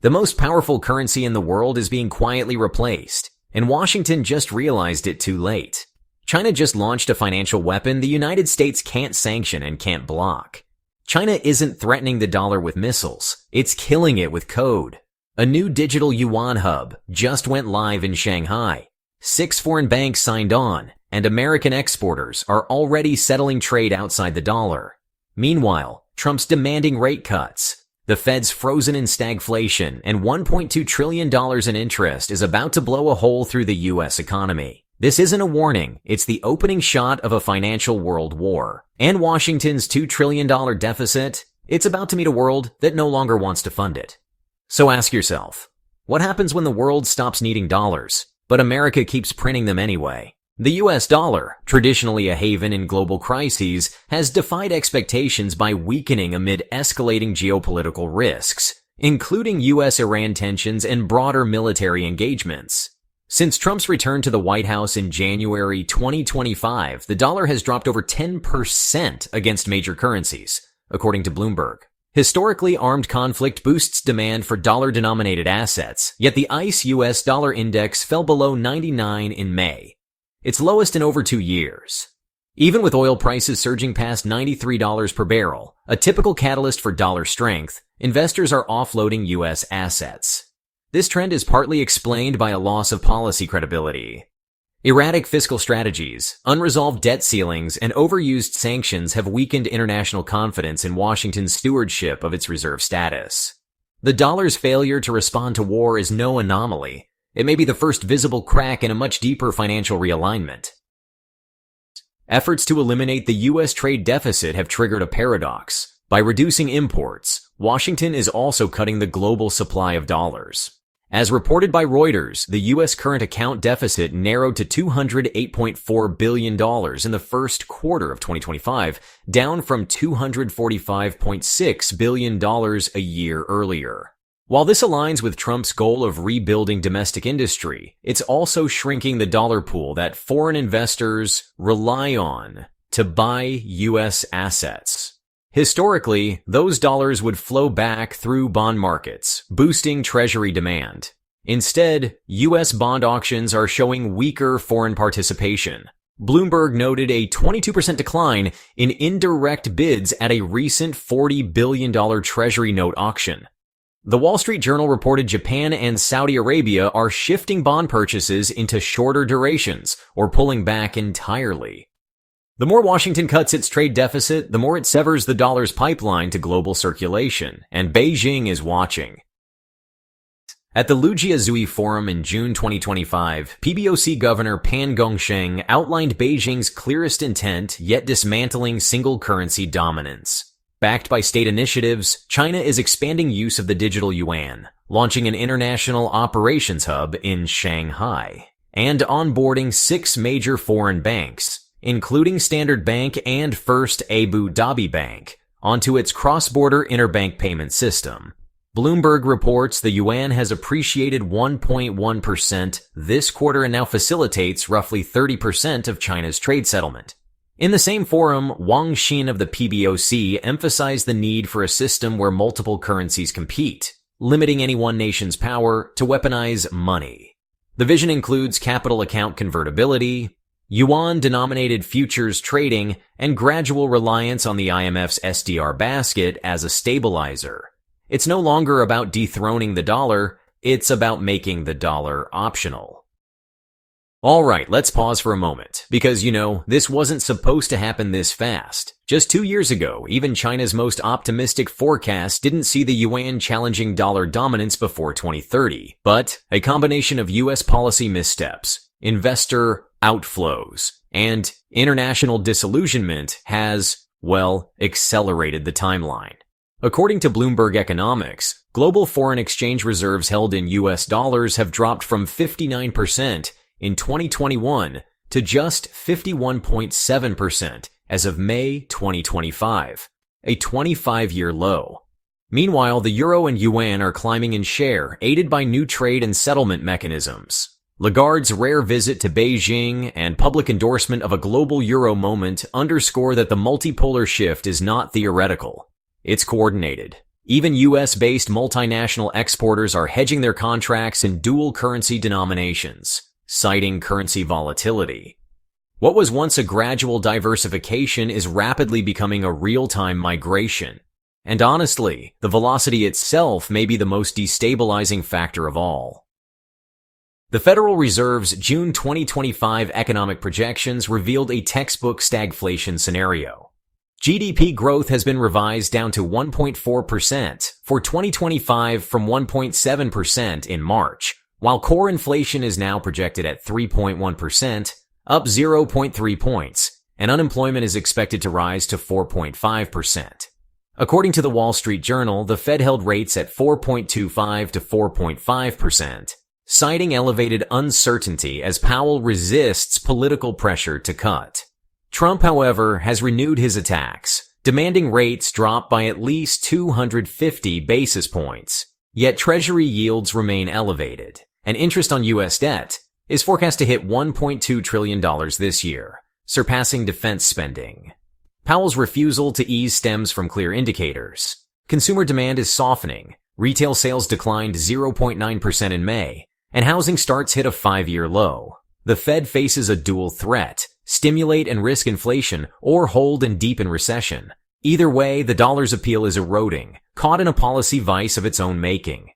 The most powerful currency in the world is being quietly replaced, and Washington just realized it too late. China just launched a financial weapon the United States can't sanction and can't block. China isn't threatening the dollar with missiles, it's killing it with code. A new digital Yuan hub just went live in Shanghai. 6 foreign banks signed on, and American exporters are already settling trade outside the dollar. Meanwhile, Trump's demanding rate cuts. The Fed's frozen in stagflation, and $1.2 trillion in interest is about to blow a hole through the U.S. economy. This isn't a warning, it's the opening shot of a financial world war. And Washington's $2 trillion deficit, it's about to meet a world that no longer wants to fund it. So ask yourself, what happens when the world stops needing dollars, but America keeps printing them anyway? The US dollar, traditionally a haven in global crises, has defied expectations by weakening amid escalating geopolitical risks, including US-Iran tensions and broader military engagements. Since Trump's return to the White House in January 2025, the dollar has dropped over 10% against major currencies, according to Bloomberg. Historically, armed conflict boosts demand for dollar-denominated assets, yet the ICE US dollar index fell below 99 in May, its lowest in over 2 years. Even with oil prices surging past $93 per barrel, a typical catalyst for dollar strength, investors are offloading U.S. assets. This trend is partly explained by a loss of policy credibility. Erratic fiscal strategies, unresolved debt ceilings, and overused sanctions have weakened international confidence in Washington's stewardship of its reserve status. The dollar's failure to respond to war is no anomaly. It may be the first visible crack in a much deeper financial realignment. Efforts to eliminate the U.S. trade deficit have triggered a paradox. By reducing imports, Washington is also cutting the global supply of dollars. As reported by Reuters, the U.S. current account deficit narrowed to $208.4 billion in the first quarter of 2025, down from $245.6 billion a year earlier. While this aligns with Trump's goal of rebuilding domestic industry, it's also shrinking the dollar pool that foreign investors rely on to buy U.S. assets. Historically, those dollars would flow back through bond markets, boosting Treasury demand. Instead, U.S. bond auctions are showing weaker foreign participation. Bloomberg noted a 22% decline in indirect bids at a recent $40 billion Treasury note auction. The Wall Street Journal reported Japan and Saudi Arabia are shifting bond purchases into shorter durations or pulling back entirely. The more Washington cuts its trade deficit, the more it severs the dollar's pipeline to global circulation, and Beijing is watching. At the Lujiazui Forum in June 2025, PBOC Governor Pan Gongsheng outlined Beijing's clearest intent yet dismantling single currency dominance. Backed by state initiatives, China is expanding use of the digital yuan, launching an international operations hub in Shanghai, and onboarding 6 major foreign banks, including Standard Bank and First Abu Dhabi Bank, onto its cross-border interbank payment system. Bloomberg reports the yuan has appreciated 1.1% this quarter and now facilitates roughly 30% of China's trade settlement. In the same forum, Wang Xin of the PBOC emphasized the need for a system where multiple currencies compete, limiting any one nation's power to weaponize money. The vision includes capital account convertibility, yuan-denominated futures trading, and gradual reliance on the IMF's SDR basket as a stabilizer. It's no longer about dethroning the dollar, it's about making the dollar optional. Alright, let's pause for a moment, because this wasn't supposed to happen this fast. Just 2 years ago, even China's most optimistic forecast didn't see the yuan challenging dollar dominance before 2030, but a combination of US policy missteps, investor outflows, and international disillusionment has, accelerated the timeline. According to Bloomberg Economics, global foreign exchange reserves held in US dollars have dropped from 59% in 2021 to just 51.7% as of May 2025, a 25-year low. Meanwhile, the euro and yuan are climbing in share, aided by new trade and settlement mechanisms. Lagarde's rare visit to Beijing and public endorsement of a global euro moment underscore that the multipolar shift is not theoretical. It's coordinated. Even US-based multinational exporters are hedging their contracts in dual currency denominations, citing currency volatility. What was once a gradual diversification is rapidly becoming a real-time migration. And honestly, the velocity itself may be the most destabilizing factor of all. The Federal Reserve's June 2025 economic projections revealed a textbook stagflation scenario. GDP growth has been revised down to 1.4% for 2025 from 1.7% in March, while core inflation is now projected at 3.1%, up 0.3 points, and unemployment is expected to rise to 4.5%. According to the Wall Street Journal, the Fed held rates at 4.25 to 4.5%, citing elevated uncertainty as Powell resists political pressure to cut. Trump, however, has renewed his attacks, demanding rates drop by at least 250 basis points. Yet Treasury yields remain elevated, and interest on U.S. debt is forecast to hit $1.2 trillion this year, surpassing defense spending. Powell's refusal to ease stems from clear indicators. Consumer demand is softening, retail sales declined 0.9% in May, and housing starts hit a 5-year low. The Fed faces a dual threat: stimulate and risk inflation, or hold and deepen recession. Either way, the dollar's appeal is eroding, caught in a policy vice of its own making.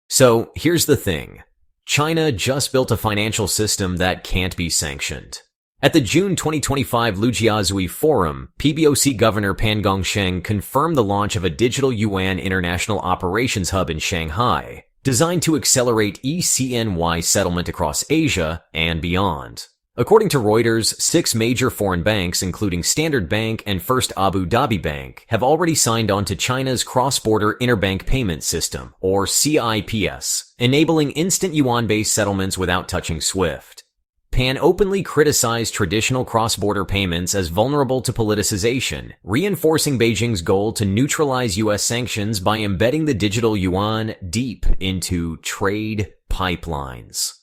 So, here's the thing. China just built a financial system that can't be sanctioned. At the June 2025 Lujiazui Forum, PBOC Governor Pan Gongsheng confirmed the launch of a digital Yuan international operations hub in Shanghai, designed to accelerate ECNY settlement across Asia and beyond. According to Reuters, 6 major foreign banks, including Standard Bank and First Abu Dhabi Bank, have already signed on to China's cross-border interbank payment system, or CIPS, enabling instant yuan-based settlements without touching SWIFT. Pan openly criticized traditional cross-border payments as vulnerable to politicization, reinforcing Beijing's goal to neutralize U.S. sanctions by embedding the digital yuan deep into trade pipelines.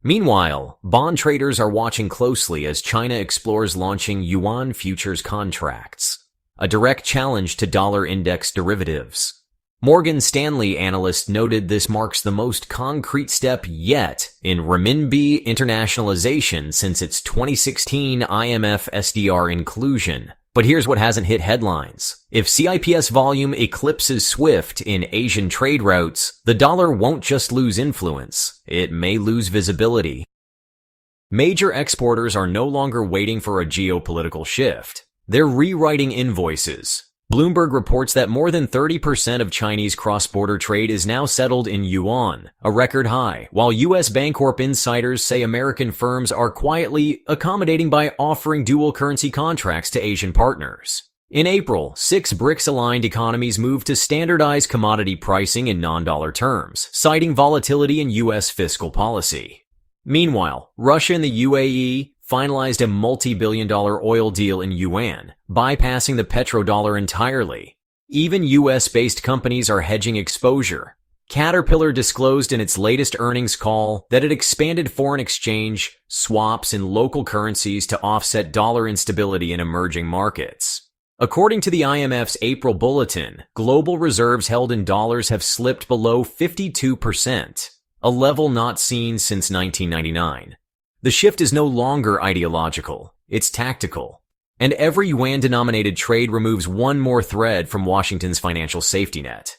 Meanwhile, bond traders are watching closely as China explores launching yuan futures contracts, a direct challenge to dollar index derivatives. Morgan Stanley analysts noted this marks the most concrete step yet in renminbi internationalization since its 2016 IMF SDR inclusion. But here's what hasn't hit headlines. If CIPS volume eclipses SWIFT in Asian trade routes, the dollar won't just lose influence, it may lose visibility. Major exporters are no longer waiting for a geopolitical shift. They're rewriting invoices. Bloomberg reports that more than 30% of Chinese cross-border trade is now settled in yuan, a record high, while U.S. Bancorp insiders say American firms are quietly accommodating by offering dual currency contracts to Asian partners. In April, 6 BRICS-aligned economies moved to standardize commodity pricing in non-dollar terms, citing volatility in U.S. fiscal policy. Meanwhile, Russia and the UAE finalized a multi-billion-dollar oil deal in yuan, bypassing the petrodollar entirely. Even US-based companies are hedging exposure. Caterpillar disclosed in its latest earnings call that it expanded foreign exchange swaps in local currencies to offset dollar instability in emerging markets. According to the IMF's April bulletin, global reserves held in dollars have slipped below 52%, a level not seen since 1999. The shift is no longer ideological, it's tactical. And every yuan-denominated trade removes one more thread from Washington's financial safety net.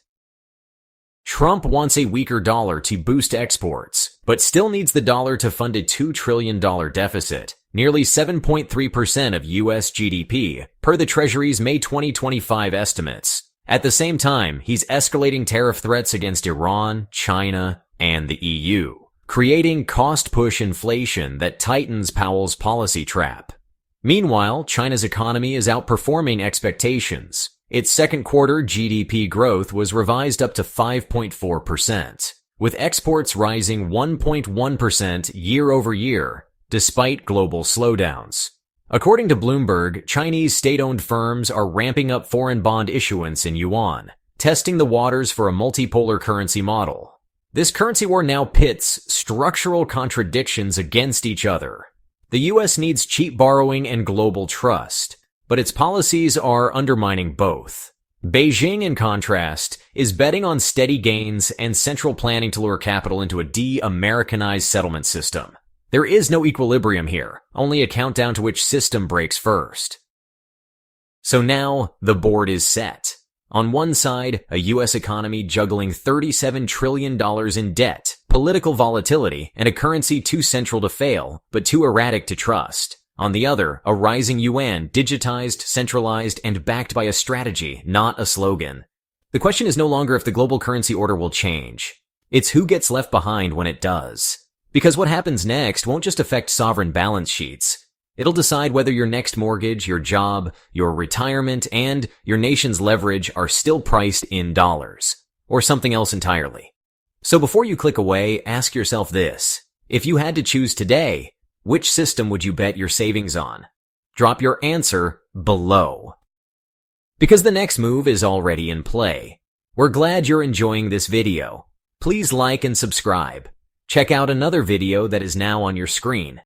Trump wants a weaker dollar to boost exports, but still needs the dollar to fund a $2 trillion deficit, nearly 7.3% of U.S. GDP, per the Treasury's May 2025 estimates. At the same time, he's escalating tariff threats against Iran, China, and the EU, creating cost-push inflation that tightens Powell's policy trap. Meanwhile, China's economy is outperforming expectations. Its second quarter GDP growth was revised up to 5.4%, with exports rising 1.1% year-over-year, despite global slowdowns. According to Bloomberg, Chinese state-owned firms are ramping up foreign bond issuance in yuan, testing the waters for a multipolar currency model. This currency war now pits structural contradictions against each other. The U.S. needs cheap borrowing and global trust, but its policies are undermining both. Beijing, in contrast, is betting on steady gains and central planning to lure capital into a de-Americanized settlement system. There is no equilibrium here, only a countdown to which system breaks first. So now, the board is set. On one side, a U.S. economy juggling $37 trillion in debt, political volatility, and a currency too central to fail, but too erratic to trust. On the other, a rising Yuan, digitized, centralized, and backed by a strategy, not a slogan. The question is no longer if the global currency order will change. It's who gets left behind when it does. Because what happens next won't just affect sovereign balance sheets. It'll decide whether your next mortgage, your job, your retirement, and your nation's leverage are still priced in dollars, or something else entirely. So before you click away, ask yourself this. If you had to choose today, which system would you bet your savings on? Drop your answer below. Because the next move is already in play. We're glad you're enjoying this video. Please like and subscribe. Check out another video that is now on your screen.